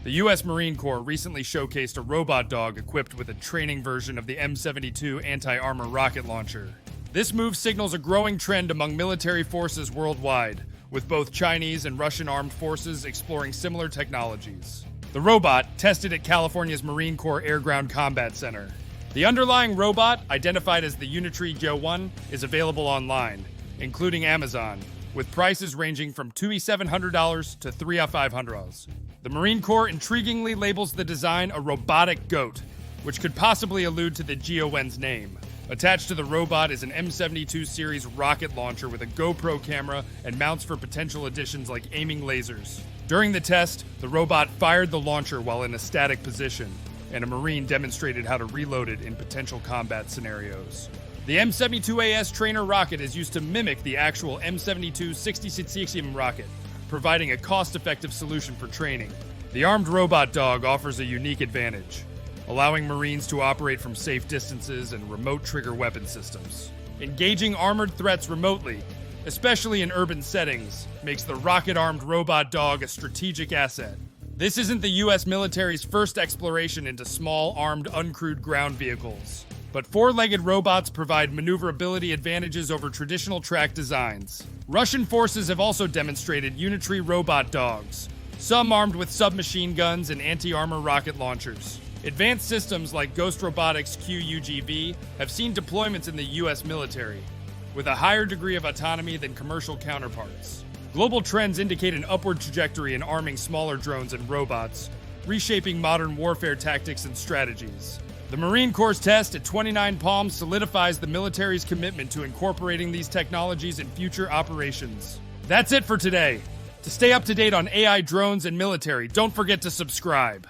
The U.S. Marine Corps recently showcased a robot dog equipped with a training version of the M72 anti-armor rocket launcher. This move signals a growing trend among military forces worldwide, with both Chinese and Russian armed forces exploring similar technologies. The robot, tested at California's Marine Corps Air Ground Combat Center. The underlying robot, identified as the Unitree Go-1, is available online, including Amazon, with prices ranging from $2,700 to $3,500. The Marine Corps intriguingly labels the design a robotic goat, which could possibly allude to the Go-1's name. Attached to the robot is an M72 series rocket launcher with a GoPro camera and mounts for potential additions like aiming lasers. During the test, the robot fired the launcher while in a static position, and a Marine demonstrated how to reload it in potential combat scenarios. The M72AS trainer rocket is used to mimic the actual M72 60cm rocket, providing a cost-effective solution for training. The armed robot dog offers a unique advantage, allowing Marines to operate from safe distances and remote trigger weapon systems. Engaging armored threats remotely, especially in urban settings, makes the rocket-armed robot dog a strategic asset. This isn't the U.S. military's first exploration into small, armed, uncrewed ground vehicles, but four-legged robots provide maneuverability advantages over traditional track designs. Russian forces have also demonstrated Unitree robot dogs, some armed with submachine guns and anti-armor rocket launchers. Advanced systems like Ghost Robotics QUGV have seen deployments in the U.S. military, with a higher degree of autonomy than commercial counterparts. Global trends indicate an upward trajectory in arming smaller drones and robots, reshaping modern warfare tactics and strategies. The Marine Corps' test at 29 Palms solidifies the military's commitment to incorporating these technologies in future operations. That's it for today. To stay up to date on AI drones and military, don't forget to subscribe.